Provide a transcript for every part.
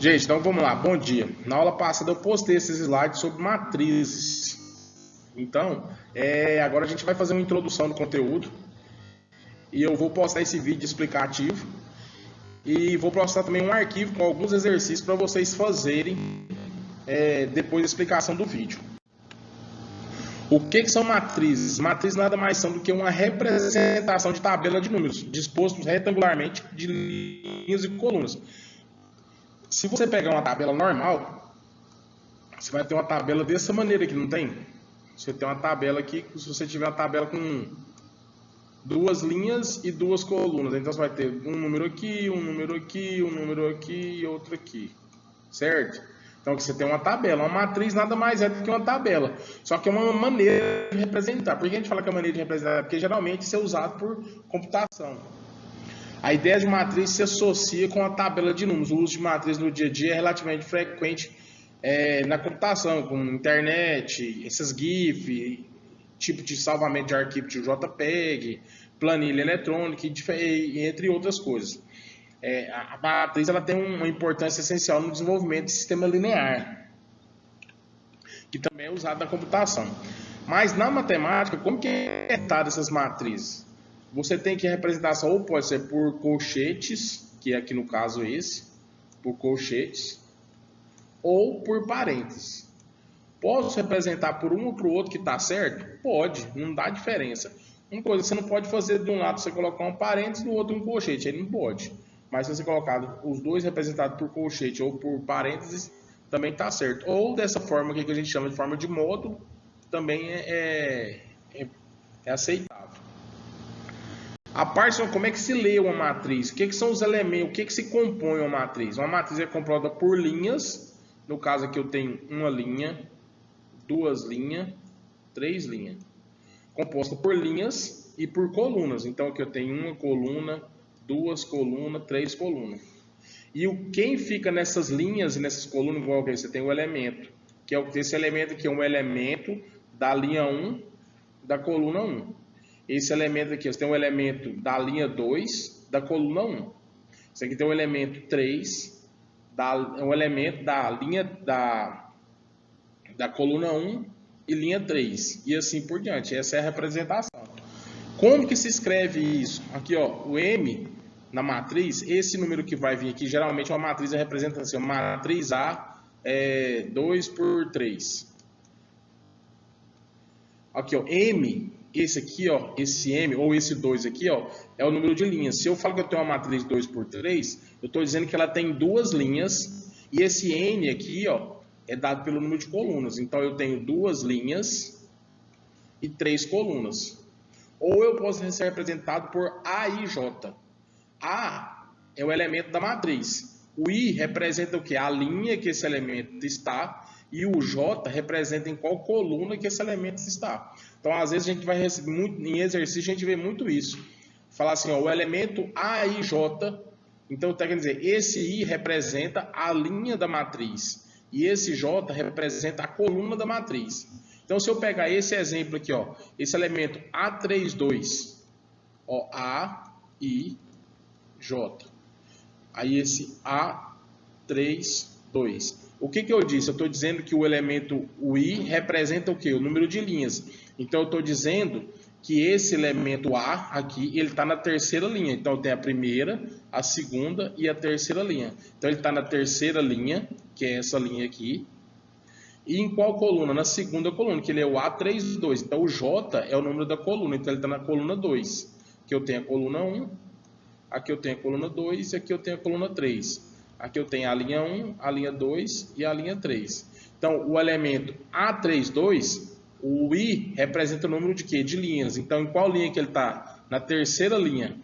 Gente, então vamos lá, bom dia. Na aula passada eu postei esses slides sobre matrizes. Então, agora a gente vai fazer uma introdução do conteúdo. E eu vou postar esse vídeo explicativo. E vou postar também um arquivo com alguns exercícios para vocês fazerem depois da explicação do vídeo. O que são matrizes? Matrizes nada mais são do que uma representação de tabela de números, dispostos retangularmente de linhas e colunas. Se você pegar uma tabela normal, você vai ter uma tabela dessa maneira aqui, não tem? Você tem uma tabela aqui, se você tiver uma tabela com duas linhas e duas colunas, então você vai ter um número aqui, um número aqui, um número aqui e outro aqui, certo? Então aqui você tem uma tabela, uma matriz nada mais é do que uma tabela, só que é uma maneira de representar. Por que a gente fala que é uma maneira de representar? Porque geralmente isso é usado por computação. A ideia de matriz se associa com a tabela de números. O uso de matriz no dia a dia é relativamente frequente na computação, com internet, esses GIF, tipo de salvamento de arquivo de JPEG, planilha eletrônica, entre outras coisas. A matriz ela tem uma importância essencial no desenvolvimento de sistema linear, que também é usado na computação. Mas na matemática, como que é representada essas matrizes? Você tem que representação ou pode ser por colchetes, que é aqui no caso esse, por colchetes, ou por parênteses. Posso representar por um ou por outro que está certo? Pode, não dá diferença. Uma coisa que você não pode fazer de um lado você colocar um parênteses, do outro um colchete, aí não pode. Mas se você colocar os dois representados por colchete ou por parênteses, também está certo. Ou dessa forma que a gente chama de forma de módulo, também é aceitável. A parte de como é que se lê uma matriz, o que são os elementos, o que se compõe uma matriz. Uma matriz é composta por linhas, no caso aqui eu tenho uma linha, duas linhas, três linhas. Composta por linhas e por colunas. Então aqui eu tenho uma coluna, duas colunas, três colunas. E quem fica nessas linhas e nessas colunas, igual que você tem o elemento, que é esse elemento aqui é um elemento da linha 1, da coluna 1. Esse elemento aqui, você tem um elemento da linha 2, da coluna 1. Esse aqui tem um elemento 3, um elemento da linha da coluna 1 e linha 3. E assim por diante. Essa é a representação. Como que se escreve isso? Aqui, ó, o M na matriz, esse número que vai vir aqui, geralmente uma matriz representa assim, uma matriz A 2 por 3. Aqui, ó, M, esse aqui, ó, esse M ou esse 2 aqui, ó, é o número de linhas. Se eu falo que eu tenho uma matriz 2 por 3, eu estou dizendo que ela tem duas linhas e esse N aqui, ó, é dado pelo número de colunas. Então eu tenho duas linhas e três colunas. Ou eu posso ser representado por A e J. A é o elemento da matriz. O I representa o que? A linha que esse elemento está. E o J representa em qual coluna que esse elemento está. Então, às vezes, a gente vai receber muito, em exercício, a gente vê muito isso. Falar assim, ó, o elemento A e J. Então, quer dizer, esse I representa a linha da matriz. E esse J representa a coluna da matriz. Então, se eu pegar esse exemplo aqui, ó, esse elemento A32, ó, A, I, J. Aí esse A32. O que eu disse? Eu estou dizendo que o elemento o I representa o quê? O número de linhas. Então, eu estou dizendo que esse elemento A aqui, ele está na terceira linha. Então, tem a primeira, a segunda e a terceira linha. Então, ele está na terceira linha, que é essa linha aqui. E em qual coluna? Na segunda coluna, que ele é o A32. Então, o J é o número da coluna. Então, ele está na coluna 2. Aqui eu tenho a coluna 1, aqui eu tenho a coluna 2 e aqui eu tenho a coluna 3. Aqui eu tenho a linha 1, a linha 2 e a linha 3. Então, o elemento A32, o I representa o número de quê? De linhas. Então, em qual linha que ele está? Na terceira linha.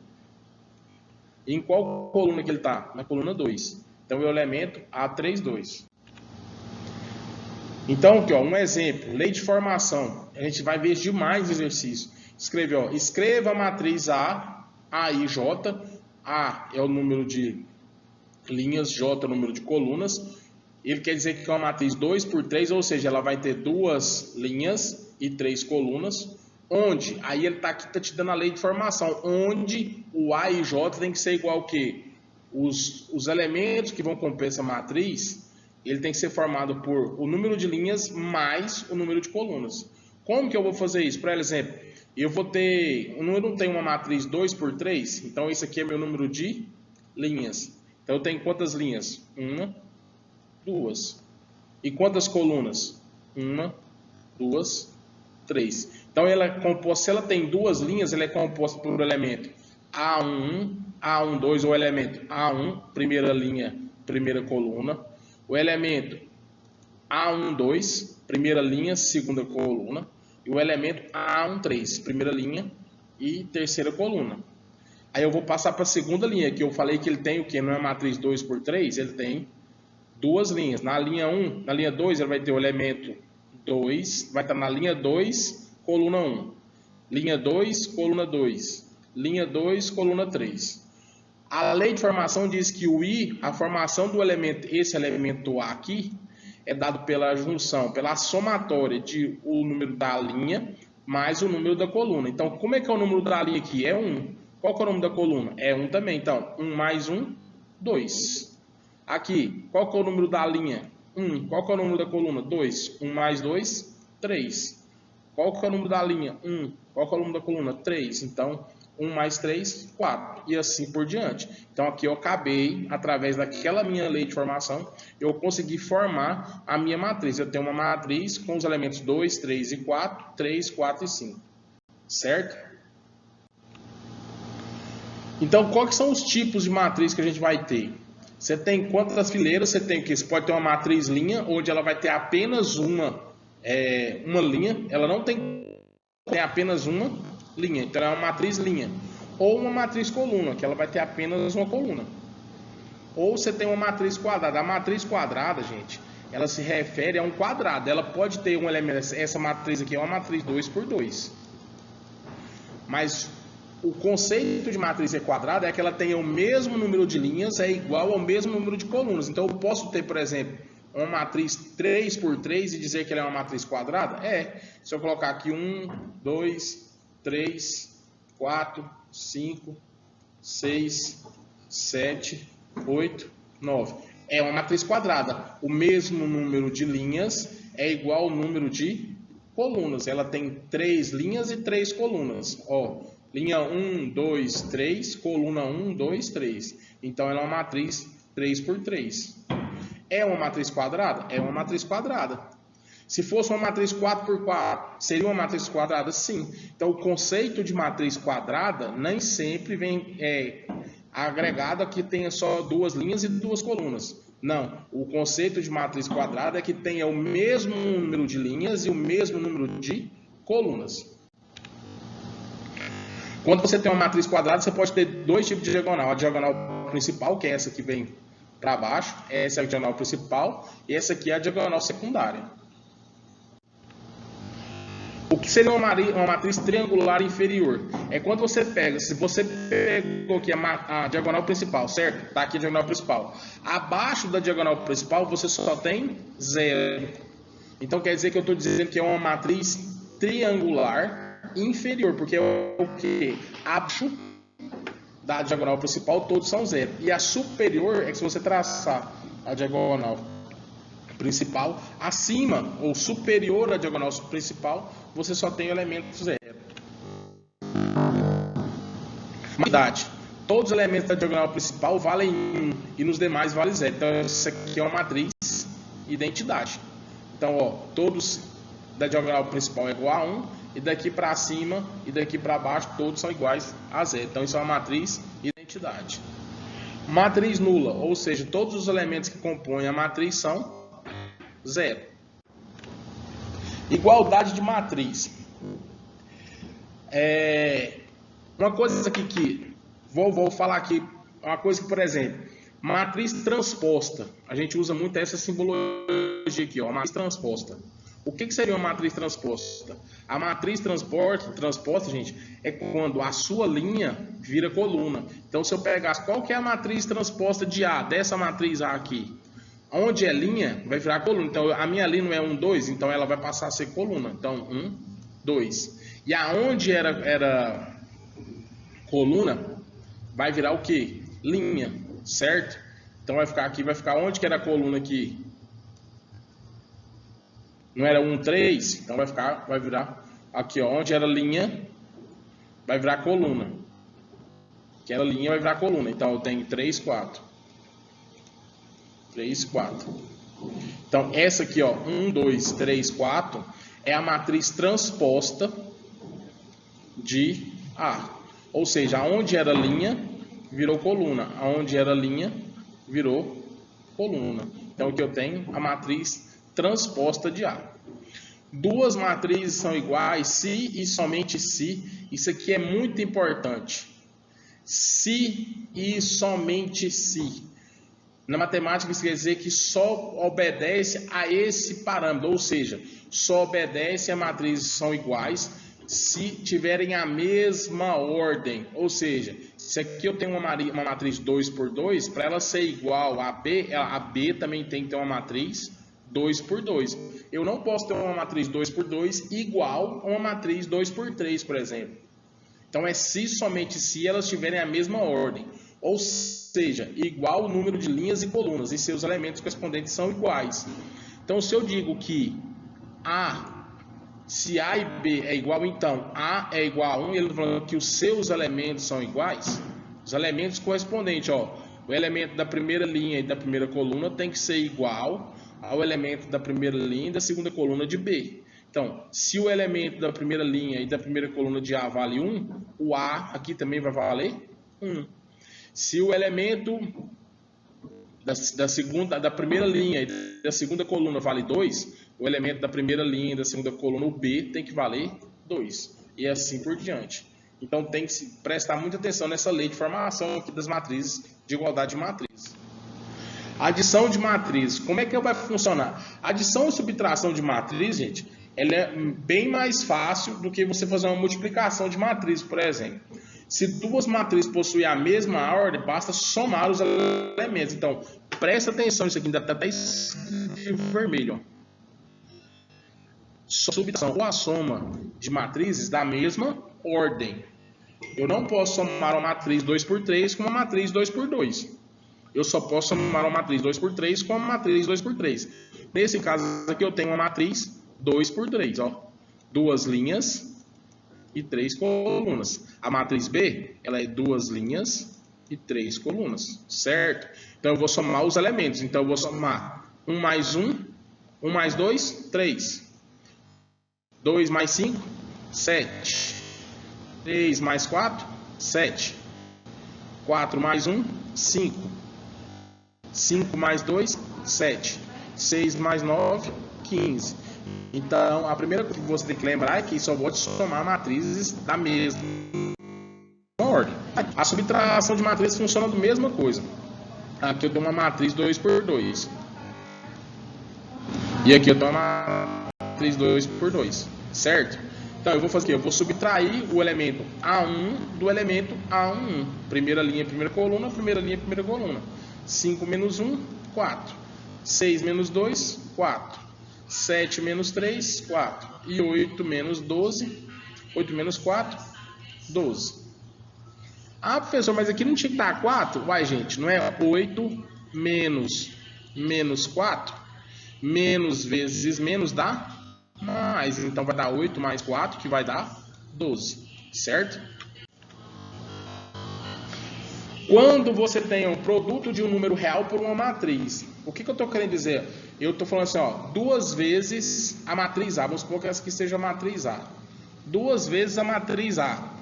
E em qual coluna que ele está? Na coluna 2. Então, é o elemento A32. Então, aqui, ó, um exemplo. Lei de formação. A gente vai ver demais exercício. Escreve, ó, escreva a matriz A e J. A é o número de linhas, J é o número de colunas. Ele quer dizer que é uma matriz 2 por 3, ou seja, ela vai ter duas linhas e três colunas. Onde, aí ele está aqui te dando a lei de formação, onde o A e J tem que ser igual ao quê? os elementos que vão compor essa matriz, ele tem que ser formado por o número de linhas mais o número de colunas. Como que eu vou fazer isso? Por exemplo, eu vou ter, o número 1 tem uma matriz 2 por 3, então esse aqui é meu número de linhas. Então eu tenho quantas linhas? 1, 2. E quantas colunas? 1, 2, 3. Então ela é composta, se ela tem duas linhas, ela é composta por elemento A1, A12, o elemento A1, primeira linha, primeira coluna. O elemento A12, primeira linha, segunda coluna. E o elemento A13, primeira linha e terceira coluna. Aí eu vou passar para a segunda linha, que eu falei que ele tem o que? Não é matriz 2 por 3, ele tem duas linhas. Na linha 1, na linha 2, ele vai ter o elemento 2, vai estar na linha 2, coluna 1. Linha 2, coluna 2. Linha 2, coluna 3. A lei de formação diz que o I, a formação do elemento, esse elemento A aqui, é dado pela junção, pela somatória de o número da linha mais o número da coluna. Então, como é que é o número da linha aqui? É 1. Qual que é o número da coluna? É 1 também. Então, 1 mais 1, 2. Aqui, qual que é o número da linha? 1. Qual que é o número da coluna? 2. 1 mais 2, 3. Qual que é o número da linha? 1. Qual que é o número da coluna? 3. Então, 1 mais 3, 4. E assim por diante. Então, aqui eu acabei, através daquela minha lei de formação, eu consegui formar a minha matriz. Eu tenho uma matriz com os elementos 2, 3 e 4, 3, 4 e 5. Certo? Então, quais são os tipos de matriz que a gente vai ter? Você tem quantas fileiras? Você tem o quê? Você pode ter uma matriz linha, onde ela vai ter apenas uma linha. Ela não tem apenas uma linha. Então, é uma matriz linha. Ou uma matriz coluna, que ela vai ter apenas uma coluna. Ou você tem uma matriz quadrada. A matriz quadrada, gente, ela se refere a um quadrado. Ela pode ter um elemento. Essa matriz aqui é uma matriz 2 por 2. Mas o conceito de matriz quadrada é que ela tenha o mesmo número de linhas, é igual ao mesmo número de colunas. Então, eu posso ter, por exemplo, uma matriz 3 por 3 e dizer que ela é uma matriz quadrada? É. Se eu colocar aqui 1, 2, 3, 4, 5, 6, 7, 8, 9. É uma matriz quadrada. O mesmo número de linhas é igual ao número de colunas. Ela tem 3 linhas e 3 colunas. Ó, linha 1, 2, 3, coluna 1, 2, 3. Então, ela é uma matriz 3 por 3. É uma matriz quadrada? É uma matriz quadrada. Se fosse uma matriz 4 por 4, seria uma matriz quadrada? Sim. Então, o conceito de matriz quadrada nem sempre vem agregado a que tenha só duas linhas e duas colunas. Não. O conceito de matriz quadrada é que tenha o mesmo número de linhas e o mesmo número de colunas. Quando você tem uma matriz quadrada, você pode ter dois tipos de diagonal. A diagonal principal, que é essa que vem para baixo, essa é a diagonal principal, e essa aqui é a diagonal secundária. O que seria uma matriz triangular inferior? É quando você pega, se você pegou aqui a diagonal principal, certo? Está aqui a diagonal principal. Abaixo da diagonal principal, você só tem 0. Então, quer dizer que eu estou dizendo que é uma matriz triangular inferior, porque é o que? Abaixo da diagonal principal, todos são 0. E a superior é que se você traçar a diagonal principal, acima ou superior à diagonal principal, você só tem o elemento 0. Unidade. Todos os elementos da diagonal principal valem 1 e nos demais vale 0. Então, isso aqui é uma matriz identidade. Então, ó, todos da diagonal principal é igual a 1 e daqui para cima e daqui para baixo todos são iguais a 0. Então, isso é uma matriz identidade. Matriz nula, ou seja, todos os elementos que compõem a matriz são 0. Igualdade de matriz. Uma coisa aqui que vou falar aqui, uma coisa que, por exemplo, matriz transposta. A gente usa muito essa simbologia aqui, ó, matriz transposta. O que seria uma matriz transposta? A matriz transposta, gente, é quando a sua linha vira coluna. Então, se eu pegasse qual que é a matriz transposta de A, dessa matriz A aqui, onde é linha, vai virar coluna. Então, a minha linha não é 1, 2, então ela vai passar a ser coluna. Então, 1, 2. E aonde era coluna, vai virar o quê? Linha. certo? Então vai ficar aqui, vai ficar onde que era a coluna aqui? Não era 1, 3? Então vai virar aqui, ó, onde era linha, vai virar coluna. Que era linha, vai virar coluna. Então eu tenho 3, 4. 3, 4. Então essa aqui, ó, 1, 2, 3, 4 é a matriz transposta de A. Ou seja, aonde era linha, virou coluna. Aonde era linha, virou coluna. Então aqui eu tenho a matriz transposta de A. Duas matrizes são iguais se e somente se. Isso aqui é muito importante. Se e somente se. Na matemática isso quer dizer que só obedece a esse parâmetro. Ou seja, só obedece a matrizes são iguais se tiverem a mesma ordem. Ou seja, se aqui eu tenho uma matriz 2 por 2, para ela ser igual a B também tem que ter uma matriz 2 por 2. Eu não posso ter uma matriz 2 por 2 igual a uma matriz 2 por 3, por exemplo. Então é se somente se elas tiverem a mesma ordem. Ou seja, igual o número de linhas e colunas e seus elementos correspondentes são iguais. Então se eu digo que se A e B é igual, então A é igual a 1, ele está falando que os seus elementos são iguais. Os elementos correspondentes, ó, o elemento da primeira linha e da primeira coluna tem que ser igual ao elemento da primeira linha e da segunda coluna de B. Então, se o elemento da primeira linha e da primeira coluna de A vale 1, o A aqui também vai valer 1. Se o elemento da primeira linha e da segunda coluna vale 2, o elemento da primeira linha e da segunda coluna, o B, tem que valer 2. E assim por diante. Então tem que prestar muita atenção nessa lei de formação aqui das matrizes, de igualdade de matrizes. Adição de matrizes. Como é que vai funcionar? Adição e subtração de matriz, gente, ela é bem mais fácil do que você fazer uma multiplicação de matrizes, por exemplo. Se duas matrizes possuem a mesma ordem, basta somar os elementos. Então, presta atenção nisso aqui, ainda está até escrito vermelho. Subtração ou a soma de matrizes da mesma ordem. Eu não posso somar uma matriz 2 por 3 com uma matriz 2 por 2. Eu só posso somar uma matriz 2 por 3 com uma matriz 2 por 3. Nesse caso aqui eu tenho uma matriz 2 por 3, ó. Duas linhas e 3 colunas. A matriz B, ela é 2 linhas e 3 colunas, certo? Então eu vou somar os elementos. Então eu vou somar 1 mais 1, 1 mais 2, 3. 2 mais 5, 7. 3 mais 4, 7. 4 mais 1, 5. 5 mais 2, 7. 6 mais 9, 15. Então, a primeira coisa que você tem que lembrar é que só pode somar matrizes da mesma ordem. A subtração de matrizes funciona da mesma coisa. Aqui eu tenho uma matriz 2 por 2. E aqui eu tenho uma matriz 2 por 2. Certo? Então, eu vou fazer o quê? Eu vou subtrair o elemento A1 do elemento A11. Primeira linha, primeira coluna, primeira linha, primeira coluna. 5 menos 1, 4. 6 menos 2, 4. 7 menos 3, 4. E 8 menos 12, 8 menos 4, 12. Ah, professor, mas aqui não tinha que dar 4? Uai, gente, não é 8 menos 4? Menos vezes menos dá mais. Então vai dar 8 mais 4, que vai dar 12. Certo? Quando você tem um produto de um número real por uma matriz, o que eu estou querendo dizer? Eu estou falando assim, ó, 2 vezes a matriz A, vamos supor que essa aqui seja a matriz A. 2 vezes a matriz A.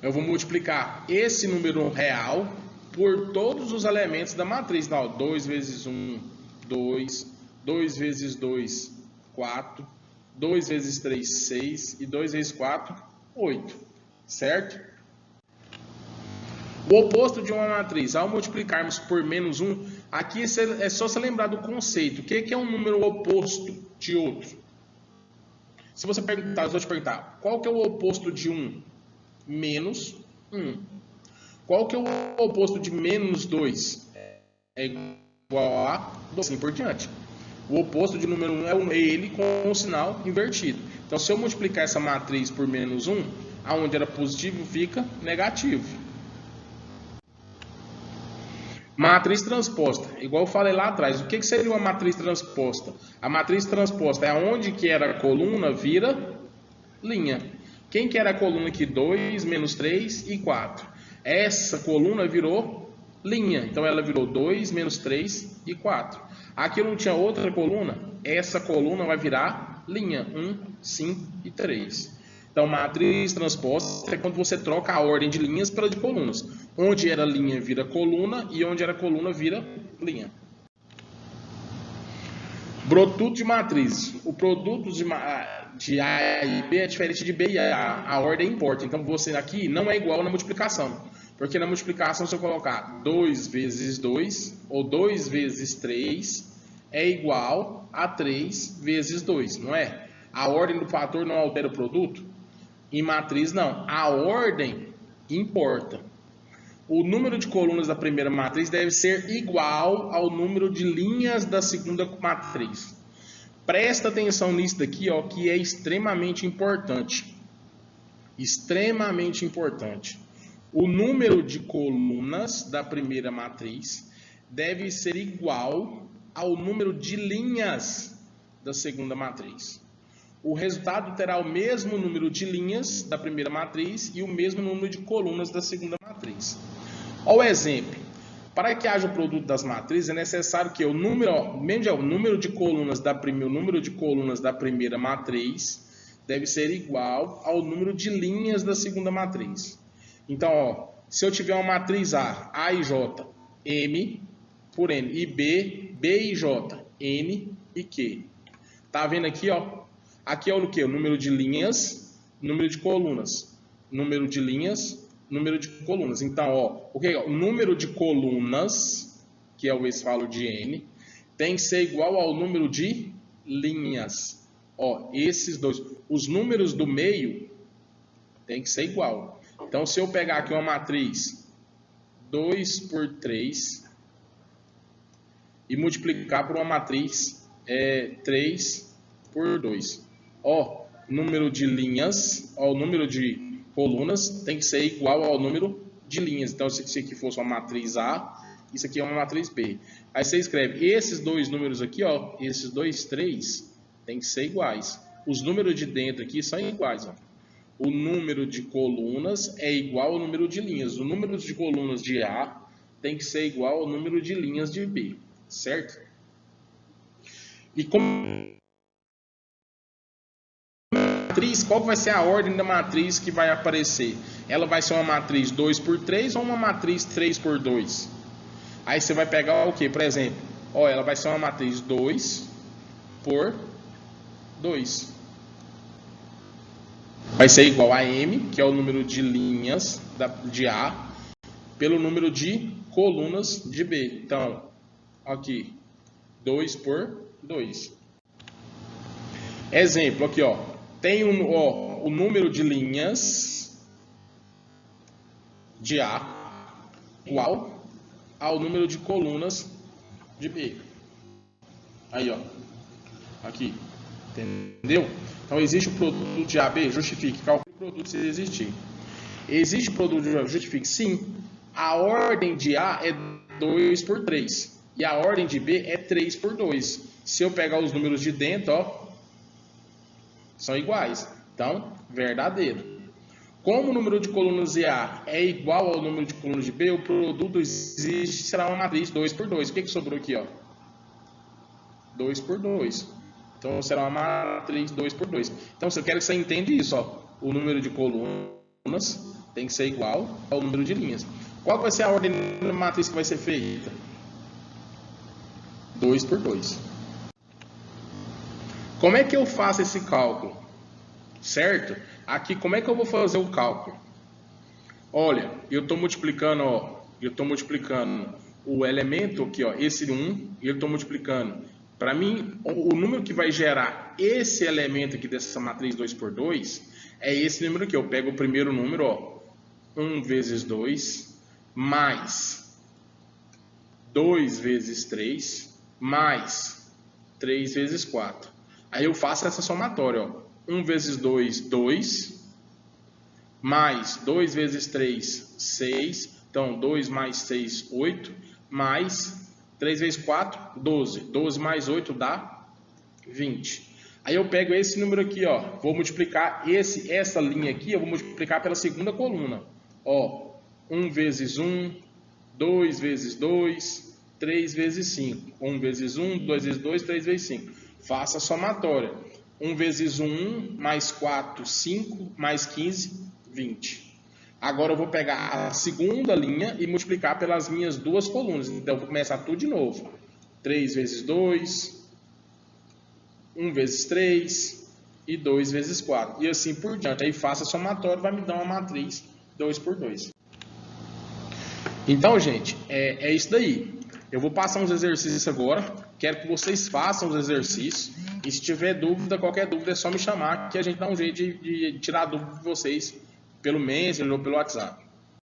Eu vou multiplicar esse número real por todos os elementos da matriz. Então, 2 vezes 1, 2. 2 vezes 2, 4. 2 vezes 3, 6. E 2 vezes 4, 8. Certo? O oposto de uma matriz, ao multiplicarmos por menos 1, aqui é só se lembrar do conceito. O que é um número oposto de outro? Se você perguntar, eu vou te perguntar, qual que é o oposto de 1? Menos 1. Qual que é o oposto de menos 2? É igual a 2, assim por diante. O oposto de número 1 é ele com o sinal invertido. Então, se eu multiplicar essa matriz por menos 1, aonde era positivo fica negativo. Matriz transposta, igual eu falei lá atrás, o que seria uma matriz transposta? A matriz transposta é onde que era coluna vira linha. Quem que era a coluna aqui? 2, menos 3 e 4. Essa coluna virou linha, então ela virou 2, menos 3 e 4. Aqui não tinha outra coluna, essa coluna vai virar linha, 1, 5 e 3. Então, matriz transposta é quando você troca a ordem de linhas pela de colunas. Onde era linha vira coluna e onde era coluna vira linha. Produto de matrizes. O produto de A e B é diferente de B e A. A ordem importa. Então, você aqui não é igual na multiplicação. Porque na multiplicação, se eu colocar 2 vezes 2 ou 2 vezes 3 é igual a 3 vezes 2, não é? A ordem do fator não altera o produto? Em matriz, não. A ordem importa. O número de colunas da primeira matriz deve ser igual ao número de linhas da segunda matriz. Presta atenção nisso daqui, ó, que é extremamente importante. Extremamente importante. O número de colunas da primeira matriz deve ser igual ao número de linhas da segunda matriz. O resultado terá o mesmo número de linhas da primeira matriz e o mesmo número de colunas da segunda matriz. Olha o exemplo. Para que haja o produto das matrizes, é necessário que o número de colunas da primeira matriz deve ser igual ao número de linhas da segunda matriz. Então, ó, se eu tiver uma matriz A e J, M por N, e B e J, N e Q. Tá vendo aqui, ó? Aqui é o que? O número de linhas, número de colunas. Número de linhas, número de colunas. Então, ó, o número de colunas, que é o esse de N, tem que ser igual ao número de linhas. Ó, esses dois. Os números do meio tem que ser igual. Então, se eu pegar aqui uma matriz 2 por 3 e multiplicar por uma matriz 3 por 2. Ó, número de linhas, ó, o número de colunas tem que ser igual ao número de linhas. Então, se isso aqui fosse uma matriz A, isso aqui é uma matriz B. Aí você escreve esses dois números aqui, ó, esses dois 3, tem que ser iguais. Os números de dentro aqui são iguais, ó. O número de colunas é igual ao número de linhas. O número de colunas de A tem que ser igual ao número de linhas de B, certo? E como matriz, qual vai ser a ordem da matriz que vai aparecer? Ela vai ser uma matriz 2 por 3 ou uma matriz 3 por 2? Aí você vai pegar o que? Por exemplo, ó, ela vai ser uma matriz 2 por 2. Vai ser igual a M, que é o número de linhas de A, pelo número de colunas de B. Então, aqui, 2 por 2. Exemplo, aqui, ó. Tem o número de linhas de A igual ao número de colunas de B. Aí, ó. Aqui. Entendeu? Então, existe o produto de AB? Justifique. Calcule o produto se existir. Existe o produto de justifique? Sim. A ordem de A é 2 por 3. E a ordem de B é 3 por 2. Se eu pegar os números de dentro, ó, são iguais. Então, verdadeiro. Como o número de colunas de A é igual ao número de colunas de B, o produto existe, será uma matriz 2 por 2. O que sobrou aqui, ó? 2 por 2. Então, será uma matriz 2 por 2. Então, eu quero que você entenda isso, ó. O número de colunas tem que ser igual ao número de linhas. Qual vai ser a ordem da matriz que vai ser feita? 2 por 2. Como é que eu faço esse cálculo? Certo? Aqui, como é que eu vou fazer o cálculo? Olha, eu estou multiplicando, ó. Eu estou multiplicando o elemento aqui, ó. Esse 1, e eu estou multiplicando. Para mim, o número que vai gerar esse elemento aqui dessa matriz 2 por 2 é esse número aqui. Eu pego o primeiro número, ó, 1 vezes 2, mais 2 vezes 3, mais 3 vezes 4. Aí eu faço essa somatória, ó. 1 vezes 2, 2, mais 2 vezes 3, 6. Então, 2 mais 6, 8, mais 3 vezes 4, 12. 12 mais 8 dá 20. Aí eu pego esse número aqui, ó, vou multiplicar essa linha aqui, eu vou multiplicar pela segunda coluna. Ó, 1 vezes 1, 2 vezes 2, 3 vezes 5. 1 vezes 1, 2 vezes 2, 3 vezes 5. Faça a somatória. 1 vezes 1, mais 4, 5, mais 15, 20. Agora eu vou pegar a segunda linha e multiplicar pelas minhas duas colunas. Então eu vou começar tudo de novo. 3 vezes 2, 1 vezes 3 e 2 vezes 4. E assim por diante. Aí faça a somatória, vai me dar uma matriz 2 por 2. Então, gente, é isso daí. Eu vou passar uns exercícios agora. Quero que vocês façam os exercícios. E se tiver dúvida, qualquer dúvida é só me chamar, que a gente dá um jeito de tirar a dúvida de vocês pelo Messenger ou pelo WhatsApp.